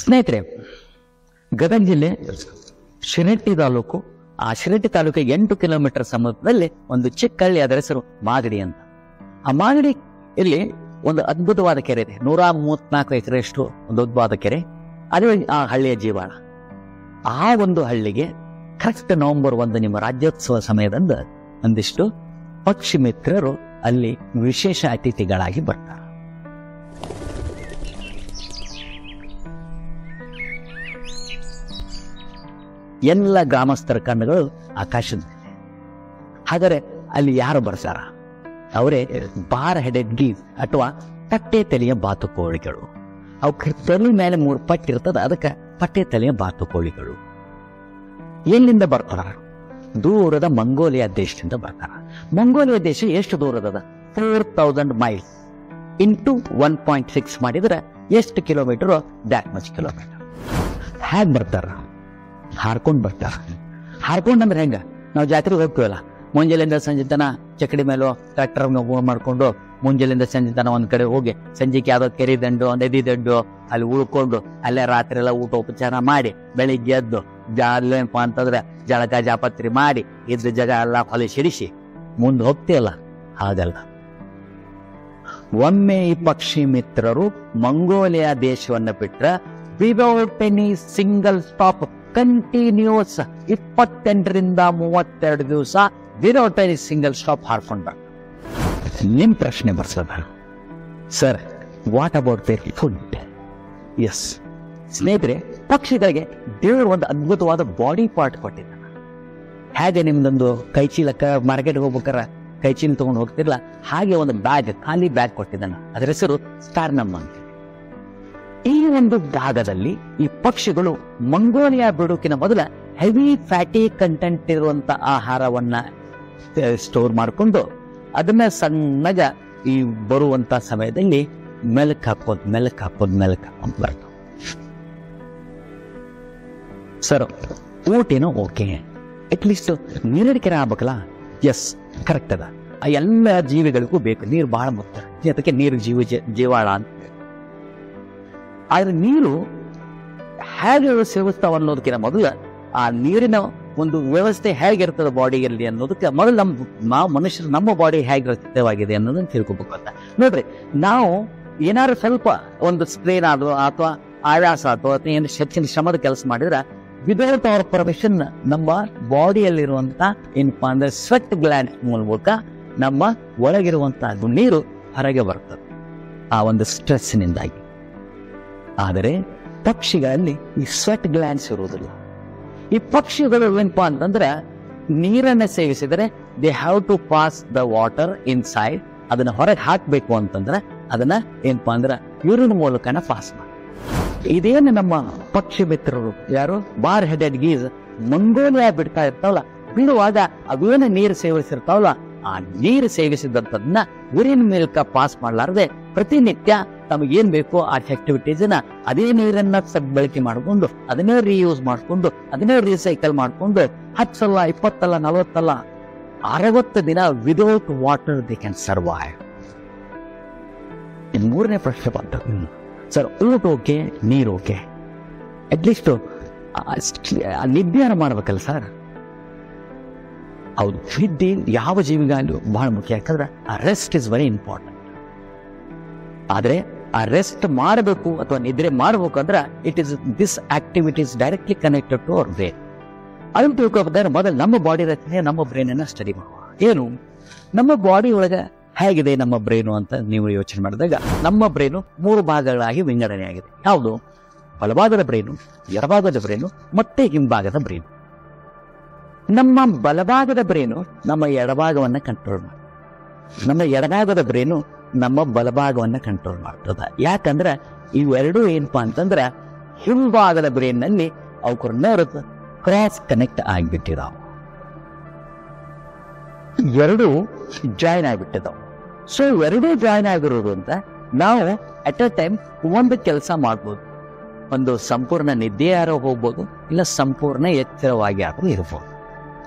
ಸ್ನೇಹಿತರೆ, ಗದಗ ಜಿಲ್ಲೆ ಶಿರಹಟ್ಟಿ ತಾಲೂಕು, ಆ ಶಿರಹಟ್ಟಿ ತಾಲೂಕಿಗೆ 8 ಕಿಲೋಮೀಟರ್ ಸಮೀಪದಲ್ಲಿ ಒಂದು ಚಿಕ್ಕ ಹಳ್ಳಿ, ಅದರ ಹೆಸರು ಮಾಗಡಿ ಅಂತ. ಆ ಮಾಗಡಿ ಇಲ್ಲಿ ಒಂದು ಅದ್ಭುತವಾದ ಕೆರೆ ಇದೆ, 134 ಎಕರೆಯಷ್ಟು ಒಂದು ಅದ್ಭುತವಾದ ಕೆರೆ. ಅದೇ ಆ ಹಳ್ಳಿಯ ಜೀವಾಳ. ಆ ಒಂದು ಹಳ್ಳಿಗೆ ಕರೆಕ್ಟ್ ನವೆಂಬರ್ 1 ನಿಮ್ಮ ರಾಜ್ಯೋತ್ಸವ ಸಮಯದಂದು ಒಂದಿಷ್ಟು ಪಕ್ಷಿ ಮಿತ್ರರು ಅಲ್ಲಿ ವಿಶೇಷ ಅತಿಥಿಗಳಾಗಿ ಬರ್ತಾರೆ. ಎಲ್ಲ ಗ್ರಾಮಸ್ಥರ ಕಣ್ಣುಗಳು ಆಕಾಶದ ಮೇಲೆ. ಹಾಗಾದರೆ ಅಲ್ಲಿ ಯಾರು ಬರ್ತಾರ? ಅವರೇ ಬಾರ್ ಹೆಡೆಡ್ ಗೀಸ್ ಅಥವಾ ಪಟ್ಟೆ ತಲೆಯ ಬಾತುಕೋಳಿಗಳು. ಅವು ತಲೆ ಮೇಲೆ 3 ಪಟ್ಟು ಇರ್ತದೆ, ಅದಕ್ಕೆ ಪಟ್ಟೆ ತಲೆಯ ಬಾತುಕೋಳಿಗಳು. ಎಲ್ಲಿಂದ ಬರ್ತಾರ? ದೂರದ ಮಂಗೋಲಿಯಾ ದೇಶದಿಂದ ಬರ್ತಾರ. ಮಂಗೋಲಿಯಾ ದೇಶ ಎಷ್ಟು ದೂರದದ? 4000 ಮೈಲ್ಸ್ ಇಂಟು 1.6 ಮಾಡಿದ್ರೆ ಎಷ್ಟು ಕಿಲೋಮೀಟರ್? That much kilometre. ಹೇಗೆ ಬರ್ತಾರ? ಹಾರ್ಕೊಂಡು ಬರ್ತಾರ. ಹಾರ್ಕೊಂಡಂದ್ರೆ ಹೆಂಗ? ನಾವು ಜಾತ್ರೆಗೆ ಹೋಗ್ತೀವಲ್ಲ, ಮುಂಜಾನೆಯಿಂದ ಸಂಜೆ ತನ ಚಕಡಿ ಮೇಲೋ ಟ್ರ್ಯಾಕ್ಟರ್ ಮಾಡ್ಕೊಂಡು ಮುಂಜಾನೆಯಿಂದ ಸಂಜೆ ತನ ಒಂದ್ ಕಡೆ ಹೋಗಿ ಸಂಜೆಗೆ ಯಾವ್ದೋ ಕೆರೆ ದಂಡು, ನದಿ ದಂಡು ಅಲ್ಲಿ ಉಳ್ಕೊಂಡು ಅಲ್ಲೇ ರಾತ್ರಿ ಎಲ್ಲ ಊಟ ಉಪಚಾರ ಮಾಡಿ ಬೆಳಿಗ್ಗೆ ಎದ್ದು ಏನಪ್ಪಾ ಅಂತಂದ್ರೆ ಜಳಕ ಜಾಪತ್ರಿ ಮಾಡಿ ಇದ್ರ ಜಾಗ ಎಲ್ಲ ಹೊಲೆ ಸಿಡಿಸಿ ಮುಂದೆ ಹೋಗ್ತೀಯಲ್ಲ, ಹಾಗಲ್ಲ. ಒಮ್ಮೆ ಈ ಪಕ್ಷಿ ಮಿತ್ರರು ಮಂಗೋಲಿಯಾ ದೇಶವನ್ನು ಬಿಟ್ರ without any single stop continuous 28ರಿಂದ 32 ದಿವಸ ವಿದೌಟ್ ಎನಿ ಸಿಂಗಲ್ ಸ್ಟಾಪ್ ಹಾರ್ಕೊಂಡ್ ಬರ್ತಾರೆ. ನಿಮ್ ಪ್ರಶ್ನೆ ಬರ್ಸದ, sir what about their food? Yes ಸ್ನೇಹಿತರೆ, ಪಕ್ಷಿಗಳಿಗೆ ದೇವರು ಒಂದು ಅದ್ಭುತವಾದ ಬಾಡಿ ಪಾರ್ಟ್ ಕೊಟ್ಟಿದ್ದಾನೆ. ಹೇಗೆ ನಿಮ್ದೊಂದು ಕೈಚೀಲಕ್ಕ ಮಾರ್ಕೆಟ್ಗೆ ಹೋಗ್ಬೇಕಾರ ಕೈಚೀಲ ತಗೊಂಡು ಹೋಗ್ತಿರಲ್ಲ, ಹಾಗೆ ಒಂದು ಬ್ಯಾಗ್, ಖಾಲಿ ಬ್ಯಾಗ್ ಕೊಟ್ಟಿದ್ದಾನೆ. ಅದರ ಹೆಸರು ಸ್ಟಾರ್ನಮ್ ಅಂತ. ಈ ಒಂದು ಭಾಗದಲ್ಲಿ ಈ ಪಕ್ಷಿಗಳು ಮಂಗೋಲಿಯಾ ಬಿಡುಕಿನ ಮೊದಲ ಹೆವಿ ಫ್ಯಾಟಿ ಕಂಟೆಂಟ್ ಇರುವಂತ ಆಹಾರವನ್ನ ಸ್ಟೋರ್ ಮಾಡಿಕೊಂಡು ಅದನ್ನ ಸಣ್ಣಗ ಈ ಬರುವಂತ ಸಮಯದಲ್ಲಿ ಮೆಲಕ್ ಹಾಕೋದು ಬರ್ತಾವ. ಸರ್ ಊಟೇನೋ ಓಕೆ, ಅಟ್ಲೀಸ್ಟ್ ನೀರಡಿಕೆರೆ ಆಗ್ಬೇಕಲ್ಲ. ಎಸ್ ಕರೆಕ್ಟ್ ಅದ. ಆ ಎಲ್ಲ ಜೀವಿಗಳಿಗೂ ಬೇಕು ನೀರು, ಬಹಳ ಮುಖ್ಯ. ಅದಕ್ಕೆ ನೀರು ಜೀವಾಳ ಅಂತ. ಆದ್ರೆ ನೀರು ಹೇಗೆ ಸೇವಿಸ್ತಾವ ಅನ್ನೋದಕ್ಕಿಂತ ಮೊದಲು ಆ ನೀರಿನ ಒಂದು ವ್ಯವಸ್ಥೆ ಹೇಗಿರ್ತದೆ ಬಾಡಿಯಲ್ಲಿ ಅನ್ನೋದಕ್ಕೆ ಮೊದಲು ನಾವು ಮನುಷ್ಯರು ನಮ್ಮ ಬಾಡಿ ಹೇಗಿರ್ತವಾಗಿದೆ ಅನ್ನೋದನ್ನ ತಿಳ್ಕೊಬೇಕು ಅಂತ. ನೋಡ್ರಿ, ನಾವು ಏನಾದ್ರು ಸ್ವಲ್ಪ ಒಂದು ಸ್ಟ್ರೇನ್ ಆದೋ ಅಥವಾ ಆಯಾಸ ಅಥವಾ ಏನು ಹೆಚ್ಚಿನ ಶ್ರಮದ ಕೆಲಸ ಮಾಡಿದ್ರೆ ವಿದೌಟ್ ಅವರ್ ಪರ್ಮಿಷನ್ ನಮ್ಮ ಬಾಡಿಯಲ್ಲಿರುವಂತ ಏನಪ್ಪಾ ಅಂದ್ರೆ ಸ್ವೆಟ್ ಗ್ಲ್ಯಾಂಡ್ ಮೂಲಕ ನಮ್ಮ ಒಳಗಿರುವಂತಹ ನೀರು ಹೊರಗೆ ಬರ್ತದೆ ಆ ಒಂದು ಸ್ಟ್ರೆಸ್ನಿಂದಾಗಿ. ಆದರೆ ಪಕ್ಷಿಗಳಲ್ಲಿ ಈ ಸ್ವೆಟ್ ಗ್ಲ್ಯಾಂಡ್ಸ್ ಇರುವುದಿಲ್ಲ. ಈ ಪಕ್ಷಿಗಳು ಏನಪ್ಪಾ ಅಂತಂದ್ರೆ ನೀರನ್ನ ಸೇವಿಸಿದರೆ they have to pass the water inside. ಅದನ್ನ ಹೊರಗೆ ಹಾಕ್ಬೇಕು ಅಂತಂದ್ರೆ ಅದನ್ನ ಏನಪ್ಪಾ ಅಂದ್ರೆ ಯೂರಿನ್ ಮೂಲಕನ ಪಾಸ್ ಮಾಡಿ. ಇದೇನು ನಮ್ಮ ಪಕ್ಷಿ ಮಿತ್ರರು ಯಾರು ಬಾರ್ ಹೆಡೆಡ್ ಗೀಸ್ ಮಂಗೋಲಿಯಾ ಬಿಡ್ತಾ ಇರ್ತಾವಲ್ಲ, ಬಿಡುವಾಗ ಅವೇನು ನೀರು ಸೇವಿಸಿರ್ತಾವಲ್ಲ, ಆ ನೀರು ಸೇವಿಸಿದಂಥದನ್ನ ಯೂರಿನ್ ಮೂಲಕ ಪಾಸ್ ಮಾಡಲಾರದೆ ಪ್ರತಿನಿತ್ಯ ತಮಗೇನ್ ಬೇಕೋ ಆ ಆಕ್ಟಿವಿಟೀಸ್ ಅದೇ ನೀರನ್ನ ಬಳಕೆ ಮಾಡಿಕೊಂಡು ಅದನ್ನೇ ರೀಯೂಸ್ ಮಾಡಿಕೊಂಡು ಅದನ್ನೇ ರೀಸೈಕಲ್ ಮಾಡಿಕೊಂಡು 10 ಸಲ 20 ಅಲ್ಲ 40 ಅಲ್ಲ 60 ದಿನ without water they can survive. ಮೂರನೇ ಪ್ರಶ್ನೆ ಬಂತು, ಸರ್ ಊಟ ಓಕೆ, ನೀರು ಓಕೆ, ಅಟ್ಲೀಸ್ಟ್ ನಿದ್ಯಾನ ಮಾಡ್ಬೇಕಲ್ಲ ಸರ್? ಹೌದು, ನಿದ್ದೆ ಯಾವ ಜೀವಿಗಾಗಲೂ ಬಹಳ ಮುಖ್ಯ. ಯಾಕಂದ್ರೆ ಆ ರೆಸ್ಟ್ ಇಸ್ ವೆರಿ ಇಂಪಾರ್ಟೆಂಟ್. ಆದ್ರೆ ಆ ರೆಸ್ಟ್ ಮಾಡಬೇಕು ಅಥವಾ ನಿದ್ರೆ ಮಾಡಬೇಕು ಅಂದ್ರೆ this activities directly connected to our brain. ಅದನ್ನು ತಿಳ್ಕೊಬೇಕಾದ್ರೆ ಮೊದಲು ನಮ್ಮ ಬಾಡಿ ರಚನೆ, ನಮ್ಮ ಬ್ರೈನ್ ಅನ್ನ ಸ್ಟಡಿ ಮಾಡುವ. ಏನು ನಮ್ಮ ಬಾಡಿ ಒಳಗೆ ಹೇಗಿದೆ ನಮ್ಮ ಬ್ರೈನು ಅಂತ ನೀವು ಯೋಚನೆ ಮಾಡಿದಾಗ ನಮ್ಮ ಬ್ರೈನು 3 ಭಾಗಗಳಾಗಿ ವಿಂಗಡಣೆ ಆಗಿದೆ. ಯಾವುದು? ಬಲಭಾಗದ ಬ್ರೈನು, ಎಡಭಾಗದ ಬ್ರೈನು ಮತ್ತೆ ಹಿಂಭಾಗದ ಬ್ರೈನು. ನಮ್ಮ ಬಲಭಾಗದ ಬ್ರೈನು ನಮ್ಮ ಎಡಭಾಗವನ್ನ ಕಂಟ್ರೋಲ್ ಮಾಡಿ, ನಮ್ಮ ಎಡಭಾಗದ ಬ್ರೈನು ನಮ್ಮ ಬಲಭಾಗವನ್ನ ಕಂಟ್ರೋಲ್ ಮಾಡ್ತದೆ. ಯಾಕಂದ್ರೆ ಇವೆರಡೂ ಏನಪ್ಪಾ ಅಂತಂದ್ರೆ ಹಿಂಭಾಗದ ಬ್ರೈನ್ ನಲ್ಲಿ ಅವರ ನರ್ವ್ ಕ್ರಾಸ್ ಕನೆಕ್ಟ್ ಆಗಿಬಿಟ್ಟಿದಾವ, ಎರಡೂ ಜಾಯಿನ್ ಆಗಿಬಿಟ್ಟಿದಾವ. ಸೊ ಇವೆರಡೂ ಜಾಯಿನ್ ಆಗಿರೋದು ಅಂತ ನಾವು ಅಟ್ ಅ ಟೈಮ್ ಒಂದು ಕೆಲಸ ಮಾಡ್ಬೋದು. ಒಂದು ಸಂಪೂರ್ಣ ನಿದ್ದೆಯಾರೋ ಹೋಗ್ಬೋದು, ಇಲ್ಲ ಸಂಪೂರ್ಣ ಎಚ್ಚರವಾಗಿ ಆದರೂ ಇರ್ಬೋದು.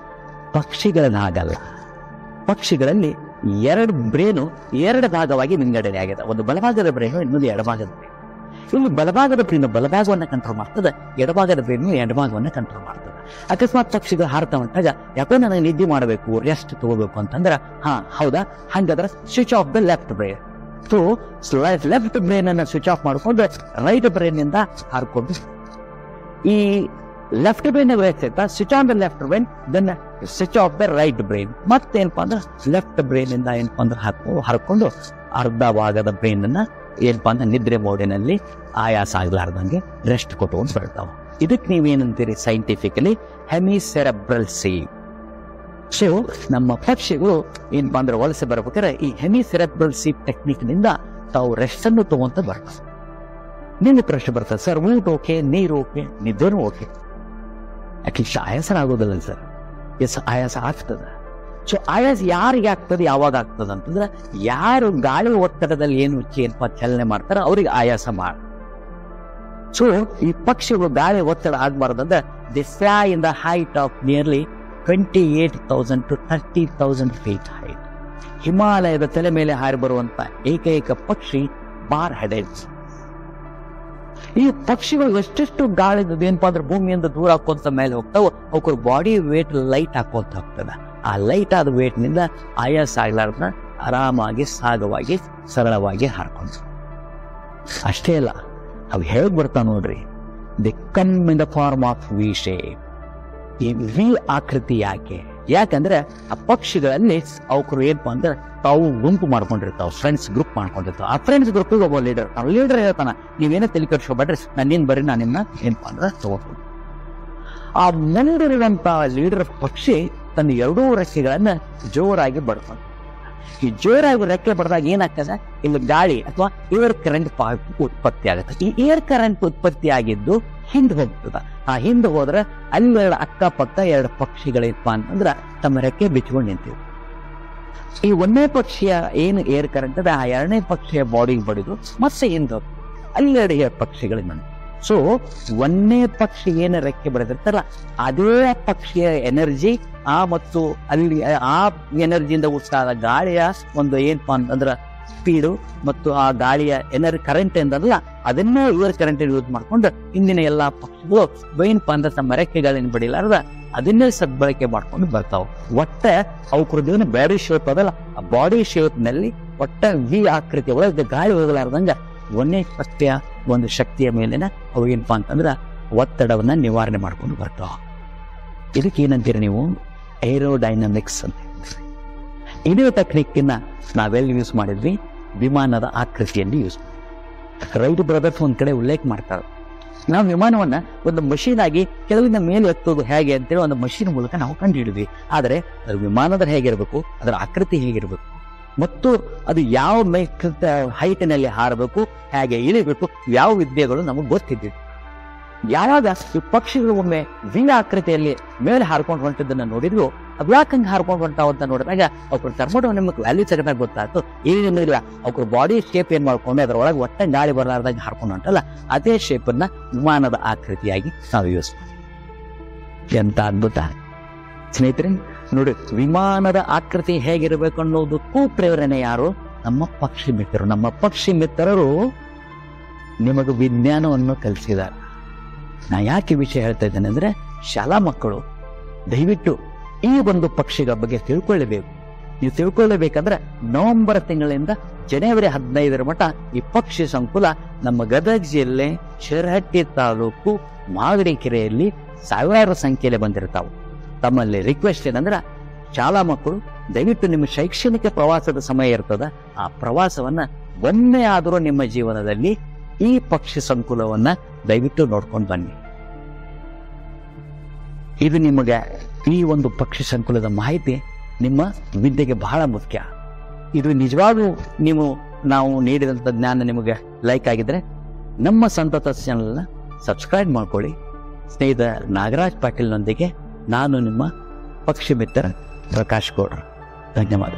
ಪಕ್ಷಿಗಳನ್ನ ಆಗಲ್ಲ. ಪಕ್ಷಿಗಳಲ್ಲಿ 2 ಬ್ರೇನು 2 ಭಾಗವಾಗಿ ವಿಂಗಡಣೆ ಆಗಿದೆ. ಒಂದು ಬಲಭಾಗದ ಬ್ರೇನು, ಇನ್ನೊಂದು ಎಡಭಾಗದ ಬ್ರೇನು. ಇಲ್ಲಿ ಬಲಭಾಗದ ಬ್ರೈನ್ ಬಲಭಾಗವನ್ನು ಕಂಟ್ರೋಲ್ ಮಾಡ್ತದೆ, ಎಡಭಾಗದ ಬ್ರೈನ್ ಎಡಭಾಗವನ್ನು ಕಂಟ್ರೋಲ್ ಮಾಡ್ತದೆ. ಅಕಸ್ಮಾತ್ ಪಕ್ಷಿಗಳು ಹಾರ್ತಾ ಹೊಂಟಾಗ ಯಾಕೋ ನನಗೆ ನಿದ್ದೆ ಮಾಡಬೇಕು, ರೆಸ್ಟ್ ತಗೋಬೇಕು ಅಂತಂದ್ರೆ ಹೌದಾ, ಹಂಗಾದ್ರೆ switch off the left brain. So left brain ಅನ್ನ ಸ್ವಿಚ್ ಆಫ್ ಮಾಡಿಕೊಂಡು ರೈಟ್ ಬ್ರೈನ್ ಇಂದ ಹಾರ್ಕೊಂಡು ಈ left brain switch on the left brain, then switch off the right brain. ಮತ್ತೇನಪ್ಪಾ ಅಂದ್ರೆ ಲೆಫ್ಟ್ ಬ್ರೈನ್ ಇಂದ ಏನಪ್ಪಾ ಅಂದ್ರೆ ಹರ್ಕೊಂಡು ಅರ್ಧ ಭಾಗದ ಬ್ರೈನ್ ಅನ್ನ ಏನಪ್ಪಾ ಅಂದ್ರೆ ನಿದ್ರೆ ಮೋಡಿನಲ್ಲಿ ಆಯಾಸ ಆಗ್ಲಾರ್ದಂಗೆ ರೆಸ್ಟ್ ಕೊಟ್ಕೊಂಡು ಬರ್ತಾವ. ಇದಕ್ಕೆ ನೀವೇನಂತೀರಿ ಸೈಂಟಿಫಿಕಲಿ ಹೆಮಿಸೆರೆಬ್ರಲ್ ಸೇವ್. ಸೊ ನಮ್ಮ ಪಕ್ಷಿಗಳು ಏನಪ್ಪಾ ಅಂದ್ರೆ ವಲಸೆ ಬರ್ಬೇಕಾದ್ರೆ ಈ ಹೆಮಿಸೆರೆಬ್ರಲ್ ಸೇವ್ ಟೆಕ್ನಿಕ್ ನಿಂದ ತಾವು ರೆಸ್ಟ್ ಅನ್ನು ತಗೊಂತ ಬರ್ತಾವೆ. ನಿನ್ನ ಪ್ರಶ್ನೆ ಬರ್ತದೆ, ಸರ್ ಊಟ ಓಕೆ, ನೀರು ಓಕೆ, ನಿದ್ದೆನೂ ಓಕೆ, ಅಟ್ಲೀಸ್ಟ್ ಆಯಾಸ ಆಗೋದಿಲ್ಲ ಸರ್. ಎಸ್, ಆಯಾಸ ಆಗ್ತದೆ. ಸೊ ಆಯಾಸ ಯಾರಿಗೆ ಆಗ್ತದೆ, ಯಾವಾಗ ಆಗ್ತದೆ ಅಂತಂದ್ರೆ ಯಾರು ಗಾಳಿ ಒತ್ತಡದಲ್ಲಿ ಏನು ಏನಪ್ಪಾ ಚಲನೆ ಮಾಡ್ತಾರ ಅವ್ರಿಗೆ ಆಯಾಸ ಮಾಡ. ಸೊ ಈ ಪಕ್ಷಿಗಳು ಗಾಳಿ ಒತ್ತಡ ಆಗ್ಬಾರ್ದಂದ್ರೆ they fly in the height of nearly 28,000 to 30,000 feet height. ಹಿಮಾಲಯದ ತಲೆ ಮೇಲೆ ಹಾರಿ ಬರುವಂತ ಏಕೈಕ ಪಕ್ಷಿ ಬಾರ್ ಹೆಡೆಡ್. ಈ ಪಕ್ಷಿಗಳು ಎಷ್ಟೆಷ್ಟು ಗಾಳಿ ಏನಪ್ಪಾ ಅಂದ್ರೆ ಭೂಮಿಯಿಂದ ದೂರ ಹಾಕೊಂತ ಮೇಲೆ ಹೋಗ್ತಾವ, ಅವ್ರ ಬಾಡಿ ವೇಟ್ ಲೈಟ್ ಹಾಕೊಂತ ಹೋಗ್ತದ. ಆ ಲೈಟ್ ಆದ ವೇಟ್ ನಿಂದ ಆಯಾಸ ಆಗ್ಲಾರ್ದ ಆರಾಮಾಗಿ ಸಾಗವಾಗಿ ಸರಳವಾಗಿ ಹಾರ್ಕೊಂಡು. ಅಷ್ಟೇ ಅಲ್ಲ, ಅವು ಹೇಗ್ ಬರ್ತಾವ ನೋಡ್ರಿ, they come in the form of V shape. ಈ ವಿ ಆಕೃತಿ ಯಾಕಂದ್ರೆ ಆ ಪಕ್ಷಿಗಳಲ್ಲಿ ಅವ್ರು ಏನಪ್ಪಾ ಅಂದ್ರೆ ತಾವು ಗುಂಪು ಮಾಡ್ಕೊಂಡಿರ್ತಾವ, ಫ್ರೆಂಡ್ಸ್ ಗ್ರೂಪ್ ಮಾಡ್ಕೊಂಡಿರ್ತಾವ. ಆ ಫ್ರೆಂಡ್ಸ್ ಗ್ರೂಪ್ ಒಬ್ಬ ಲೀಡರ್ ಹೇಳ್ತಾನ, ನೀವೇನೇ ತಲೆ ಕೆಡ್ಸ್ಕೊಬೇಡ್ರಿ, ನಾನೇನ್ ಬರ್ರಿ, ನಾನು ನಿಮ್ನ ಏನಪ್ಪಾ ಅಂದ್ರೆ ತಗೋತೀನಿ. ಆ ಮುಂದಿರುವಂತ ಲೀಡರ್ ಪಕ್ಷಿ ತನ್ನ ಎರಡೂ ರೆಕ್ಕೆಗಳನ್ನ ಜೋರಾಗಿ ಬಡ್ಕೊಂಡು, ಈ ಜೋರಾಗಿ ರೆಕ್ಕೆ ಬಡ್ದಾಗ ಏನಾಗ್ತದೆ, ಇಲ್ಲಿ ಗಾಳಿ ಅಥವಾ ಏರ್ ಕರೆಂಟ್ ಉತ್ಪತ್ತಿ ಆಗುತ್ತೆ. ಈ ಏರ್ ಕರೆಂಟ್ ಉತ್ಪತ್ತಿ ಆಗಿದ್ದು ಹಿಂದೆ ಹೋಗ್ತದ. ಆ ಹಿಂದೆ ಹೋದ್ರೆ ಅಲ್ಲಿ ಅಕ್ಕಪಕ್ಕ ಎರಡು ಪಕ್ಷಿಗಳೇನಪ್ಪ ಅಂತಂದ್ರ ತಮ್ಮ ರೆಕ್ಕೆ ಬಿಚ್ಕೊಂಡು ನಿಂತಿವೆ. ಈ ಒಂದನೇ ಪಕ್ಷಿಯ ಏನು ಏರ್ ಕರೆಂಟ್ ಅದ, ಆ ಎರಡನೇ ಪಕ್ಷಿಯ ಬಾಡಿಗೆ ಬಡಿದು ಮತ್ತೆ ಹಿಂದೆ ಹೋಗ್ತದೆ, ಅಲ್ಲಿ ಎರಡು ಪಕ್ಷಿಗಳಿಗೆ. ಸೊ ಒಂದನೇ ಪಕ್ಷಿ ಏನು ರೆಕ್ಕೆ ಬಡಿದಿರ್ತಾರಲ್ಲ ಅದೇ ಪಕ್ಷಿಯ ಎನರ್ಜಿ ಮತ್ತು ಅಲ್ಲಿ ಆ ಎನರ್ಜಿಯಿಂದ ಉತ್ಸಾಹ ಗಾಳಿಯ ಒಂದು ಏನಪ್ಪಾ ಅಂತಂದ್ರ ಸ್ಪೀಡು ಮತ್ತು ಆ ಗಾಳಿಯ ಕರೆಂಟ್ ಎಂದಲ್ಲ ಅದನ್ನೇ ಇವರು ಕರೆಂಟ್ ಯೂಸ್ ಮಾಡ್ಕೊಂಡು ಇಂದಿನ ಎಲ್ಲಾ ಪಕ್ಷಿಗಳು ಏನಪ್ಪಾ ಅಂದ್ರೆ ತಮ್ಮ ರೆಕ್ಕೆಗಳನ್ನ ಬಡಿಲಾರ್ದ ಅದನ್ನೇ ಸದ್ಬಳಕೆ ಮಾಡ್ಕೊಂಡು ಬರ್ತಾವ. ಒಟ್ಟ ಅವಕ್ರದೇನು ಬಾಡಿ ಶೇಪ್ ಅದಲ್ಲ, ಆ ಬಾಡಿ ಶೇಪ್ ನಲ್ಲಿ ಒಟ್ಟ ವಿ ಆಕೃತಿ ಒಳಗೆ ಗಾಳಿ ಹೋಗಲಾರ್ದಂಗ ಒಂದೇ ಪಕ್ಷಿಯ ಒಂದು ಶಕ್ತಿಯ ಮೇಲಿನ ಅವು ಏನಪ್ಪಾ ಅಂತಂದ್ರ ಒತ್ತಡವನ್ನ ನಿವಾರಣೆ ಮಾಡ್ಕೊಂಡು ಬರ್ತಾವ. ಇದಕ್ಕೆ ಏನಂತೀರಿ ನೀವು, ಏರೋಡೈನಮಿಕ್ಸ್ ಅಂತ. ಇದೇ ಟೆಕ್ನಿಕ್ನ ನಾವೆಲ್ಲಿ ಯೂಸ್ ಮಾಡಿದ್ವಿ, ವಿಮಾನದ ಆಕೃತಿಯಲ್ಲಿ ಯೂಸ್ ಮಾಡಿ. ರೈಟ್ ಬ್ರದರ್ಸ್ ಒಂದ್ ಕಡೆ ಉಲ್ಲೇಖ ಮಾಡ್ತಾರೆ, ನಾವು ವಿಮಾನವನ್ನ ಒಂದು ಮಷೀನ್ ಆಗಿ ಕೆಳಗಿನ ಮೇಲೆ ಎತ್ತೋದು ಹೇಗೆ ಅಂತೇಳಿ ಒಂದು ಮಷೀನ್ ಮೂಲಕ ನಾವು ಕಂಡು ಹಿಡಿದ್ವಿ. ಆದರೆ ಅದು ವಿಮಾನದ ಹೇಗಿರ್ಬೇಕು, ಅದರ ಆಕೃತಿ ಹೇಗಿರ್ಬೇಕು ಮತ್ತು ಅದು ಯಾವ ಹೈಟಿನಲ್ಲಿ ಹಾರಬೇಕು, ಹೇಗೆ ಇಳಿಬೇಕು, ಯಾವ ವಿದ್ಯೆಗಳು ನಮಗೆ ಗೊತ್ತಿದ್ದಿದೆ. ಯಾವಾಗ ಈ ಪಕ್ಷಿಗಳು ಒಮ್ಮೆ ವಿಂಗ ಆಕೃತಿಯಲ್ಲಿ ಮೇಲೆ ಹಾರ್ಕೊಂಡು ಹೊಂಟಿದ್ದನ್ನ ನೋಡಿದ್ವು, ಅವ್ ಯಾಕಂಗೆ ಹಾರ್ಕೊಂಡು ಹೊಂಟಾವ ಅಂತ ನೋಡಿದಾಗ ಅವ್ರ ಥರ್ಮೋಡೋ ನಿಮ್ಗೆ ವ್ಯಾಲ್ಯೂ ತೆಗೆದಾಗ ಗೊತ್ತಾಯ್ತು. ಏನಿಲ್ಲ, ಅವ್ರ ಬಾಡಿ ಶೇಪ್ ಏನ್ ಮಾಡ್ಕೊಂಡು ಅದರೊಳಗೆ ಒಟ್ಟ ಗಾಳಿ ಬರಲಾರ್ದಾಗ ಹಾರ್ಕೊಂಡು ಹೊಂಟಲ್ಲ, ಅದೇ ಶೇಪ್ ಅನ್ನ ವಿಮಾನದ ಆಕೃತಿಯಾಗಿ ನಾವು ಯೂಸ್ ಮಾಡಿ. ಎಂತ ಅದ್ಭುತ ಸ್ನೇಹಿತರೆ ನೋಡಿ. ವಿಮಾನದ ಆಕೃತಿ ಹೇಗಿರ್ಬೇಕು ಅನ್ನೋದಕ್ಕೂ ಪ್ರೇರಣೆ ಯಾರು, ನಮ್ಮ ಪಕ್ಷಿ ಮಿತ್ರರು. ನಮ್ಮ ಪಕ್ಷಿ ಮಿತ್ರರು ನಿಮಗೆ ವಿಜ್ಞಾನವನ್ನು ಕಲಿಸಿದ್ದಾರೆ. ನಾ ಯಾಕೆ ವಿಷಯ ಹೇಳ್ತಾ ಇದ್ದೇನೆ ಅಂದ್ರೆ, ಶಾಲಾ ಮಕ್ಕಳು ದಯವಿಟ್ಟು ಈ ಒಂದು ಪಕ್ಷಿಗಳ ಬಗ್ಗೆ ತಿಳ್ಕೊಳ್ಳಬೇಕು. ನೀವು ತಿಳ್ಕೊಳ್ಳಬೇಕಂದ್ರೆ ನವೆಂಬರ್ ತಿಂಗಳಿಂದ ಜನವರಿ 15ರ ಮಟ್ಟ ಈ ಪಕ್ಷಿ ಸಂಕುಲ ನಮ್ಮ ಗದಗ ಜಿಲ್ಲೆ ಶಿರಹಟ್ಟಿ ತಾಲೂಕು ಮಾಗಡಿ ಕೆರೆಯಲ್ಲಿ ಸಾವಿರಾರು ಸಂಖ್ಯೆಯಲ್ಲಿ ಬಂದಿರ್ತಾವೆ. ತಮ್ಮಲ್ಲಿ ರಿಕ್ವೆಸ್ಟ್ ಏನಂದ್ರೆ, ಶಾಲಾ ಮಕ್ಕಳು ದಯವಿಟ್ಟು ನಿಮ್ಮ ಶೈಕ್ಷಣಿಕ ಪ್ರವಾಸದ ಸಮಯ ಇರ್ತದ, ಆ ಪ್ರವಾಸವನ್ನ ಒಮ್ಮೆ ಆದರೂ ನಿಮ್ಮ ಜೀವನದಲ್ಲಿ ಈ ಪಕ್ಷಿ ಸಂಕುಲವನ್ನ ದಯವಿಟ್ಟು ನೋಡ್ಕೊಂಡು ಬನ್ನಿ. ಇದು ನಿಮಗೆ ಈ ಒಂದು ಪಕ್ಷಿ ಸಂಕುಲದ ಮಾಹಿತಿ ನಿಮ್ಮ ವಿದ್ಯೆಗೆ ಬಹಳ ಮುಖ್ಯ. ಇದು ನಿಜವಾಗ್ಲೂ ನಾವು ನೀಡಿದಂಥ ಜ್ಞಾನ ನಿಮಗೆ ಲೈಕ್ ಆಗಿದ್ರೆ ನಮ್ಮ ಸಂತತ ಚಾನಲ್ನ ಸಬ್ಸ್ಕ್ರೈಬ್ ಮಾಡ್ಕೊಳ್ಳಿ. ಸ್ನೇಹಿತ ನಾಗರಾಜ್ ಪಾಟೀಲ್ನೊಂದಿಗೆ ನಾನು ನಿಮ್ಮ ಪಕ್ಷಿ ಮಿತ್ರ ಪ್ರಕಾಶ್ ಗೌಡ್ರ. ಧನ್ಯವಾದ.